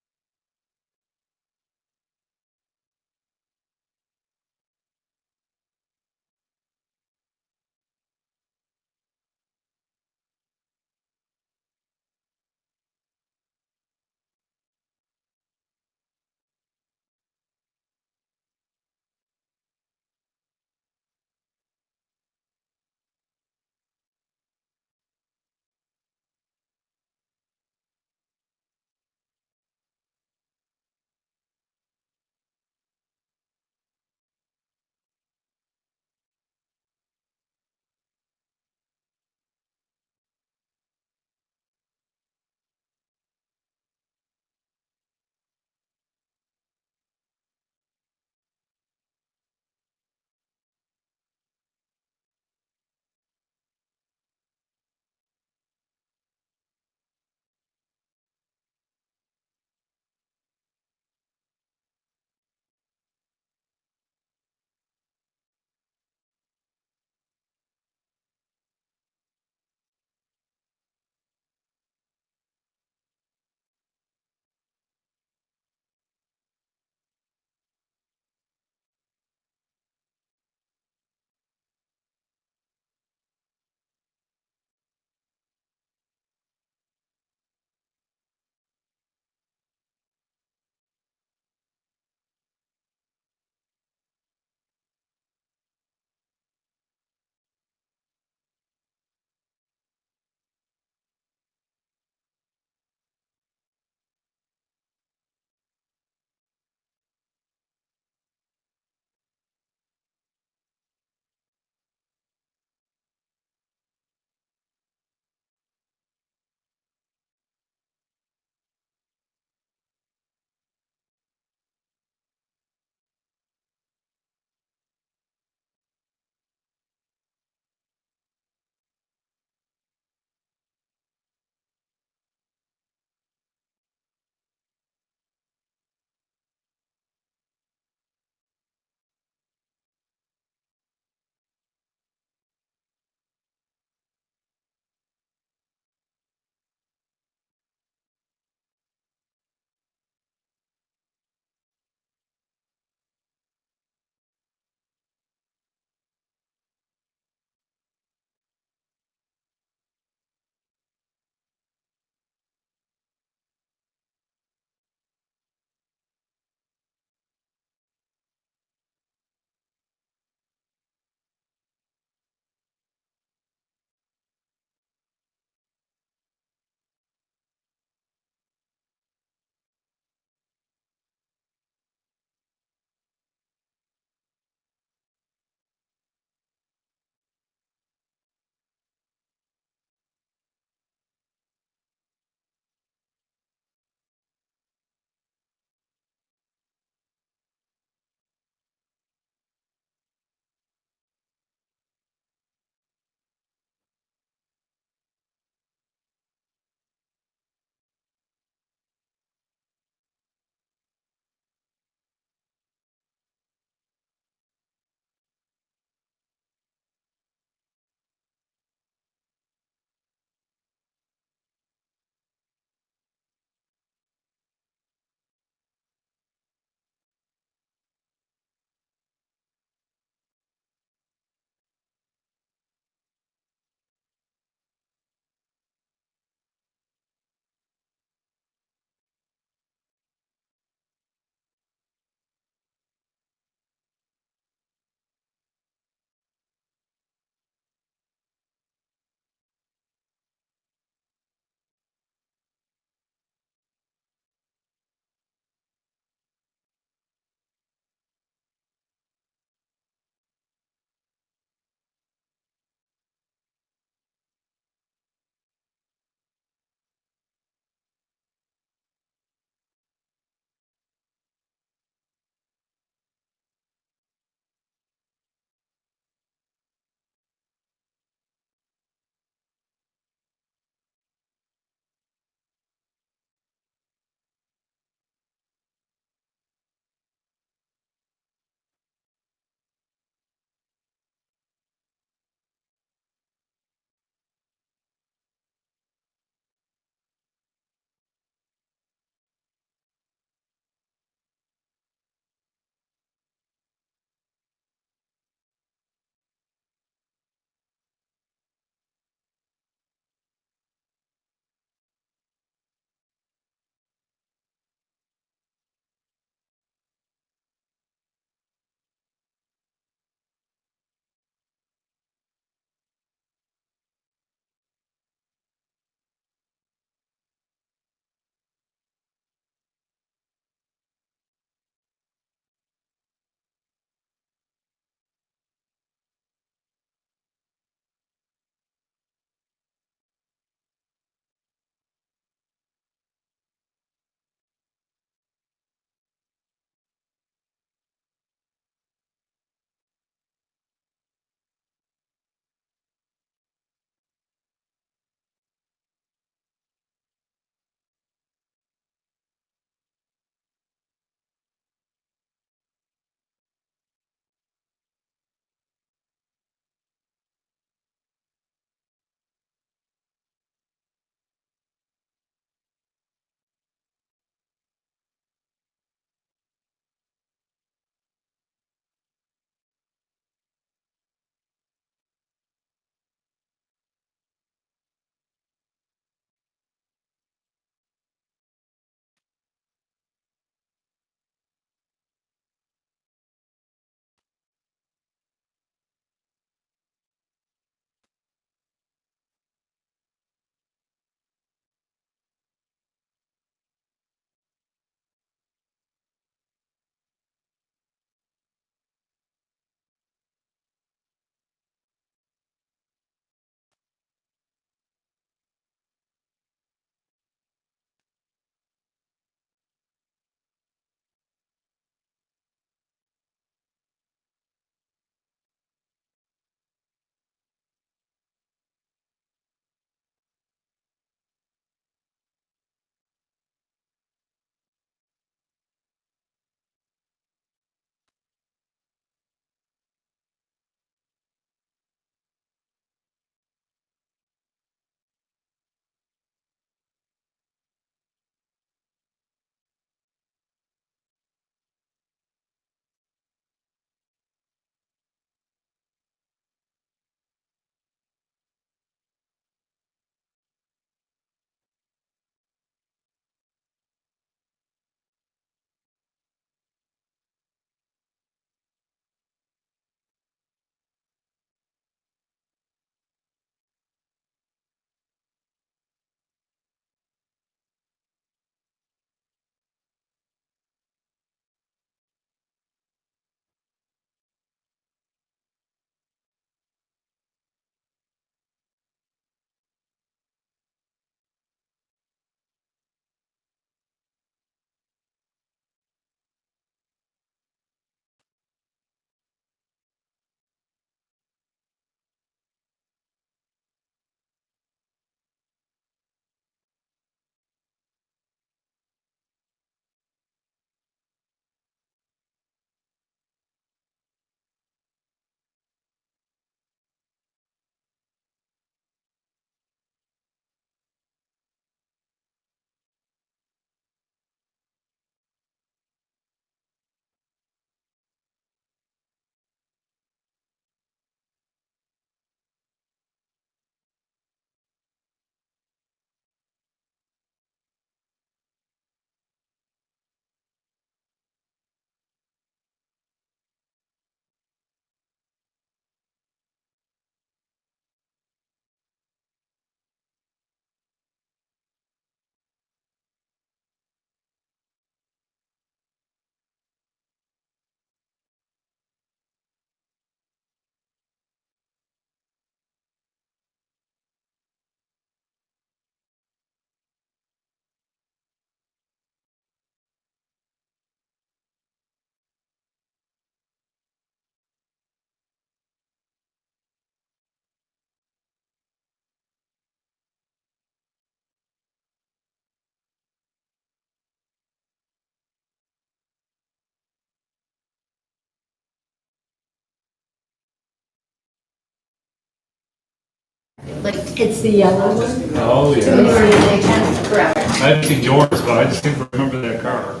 Like, it's the yellow one? Oh, Two yeah. thirty-eight, correct. I haven't seen yours, but I just seem to remember that car.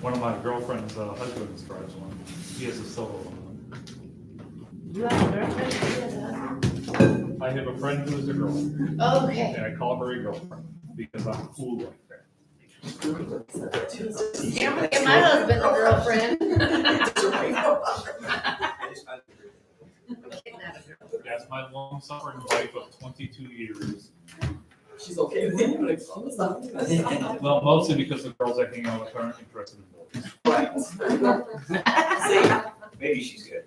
One of my girlfriend's husbands drives one. He has a silver one. You have a girlfriend? I have a friend who is a girl, Okay. and I call her a girlfriend because I'm cool like that. Yeah, look at my husband, a girlfriend. That's my long-suffering wife of 22 years. She's okay with it, but it's. Well, mostly because the girls I hang out with aren't interested in boys. Maybe she's good.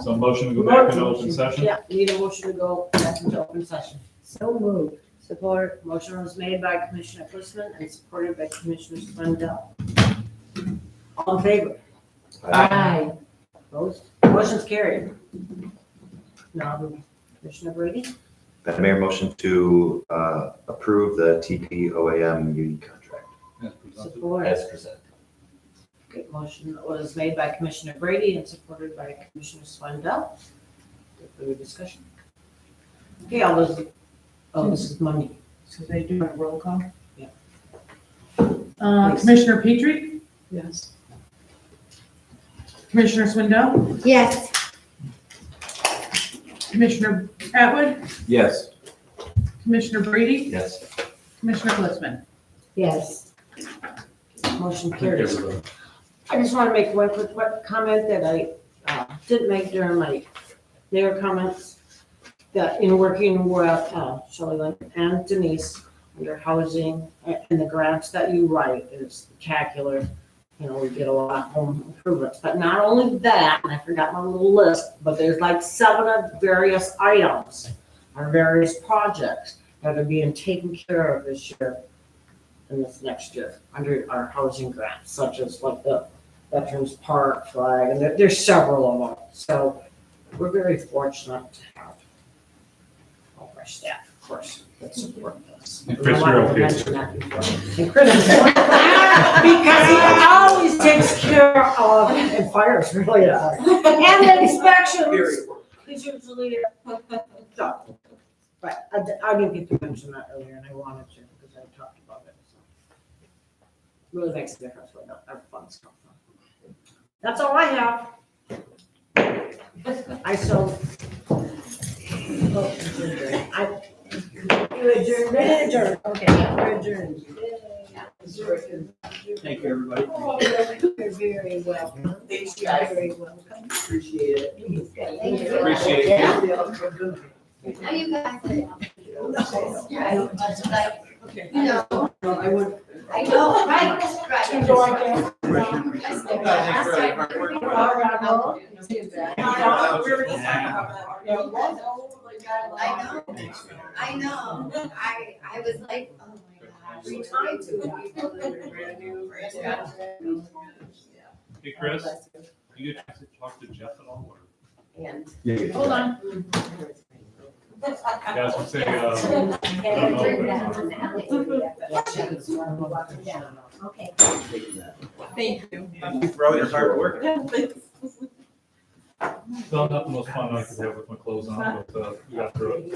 So motion to go back into open session? Yeah, need a motion to go back into open session. So moved. Support. Motion was made by Commissioner Cliffman and supported by Commissioner Swindell. All in favor? Aye. Opposed? Motion's carried. Now, Commissioner Brady? Madam Mayor, motion to approve the TPOAM union contract. Support. As presented. Okay, motion was made by Commissioner Brady and supported by Commissioner Swindell. Further discussion? Okay, all those, oh, this is money. So they do a roll call? Yeah. Commissioner Petrie, Yes. Commissioner Swindell, Yes. Commissioner Atwood, Yes. Commissioner Brady, Yes. Commissioner Blitzman. Yes. Motion Thank carries. everybody. I just want to make one quick comment that I didn't make during my mayor comments. That in working with Shelley Lynn and Denise, under housing and the grants that you write is spectacular. You know, we get a lot of home improvements, but not only that, and I forgot my little list, but there's like 7 of various items or various projects that are being taken care of this year and this next year under our housing grants, such as like the Veterans Park flag, and there's several of them. So we're very fortunate to have all of our staff, of course, that support this. And Chris, I wanted you're to okay. mention that before. And Chris, because he always takes care of, and fires really hard, and the inspections. He's usually, so, but I didn't get to mention that earlier, and I wanted to, because I talked about it, so. Really makes a difference when our funds come from. That's all I have. I so. You adjourned, okay, you're adjourned. Thank you, everybody. You're very welcome. Thanks, You're guys. very welcome. Appreciate it. Thank you. Appreciate it. Yeah. Now you guys. Yeah, just like, you know, I would. I know, right, right. I know. I was like, oh my gosh, we tried to people that are brand new. Hey, Chris, you get to talk to Jeff at all? Or? And, hold on. Yeah, I was gonna say, I don't know. Okay. Thank you. Thank you for all your hard work. Well, not the most fun I could have with my clothes on, but we got through it.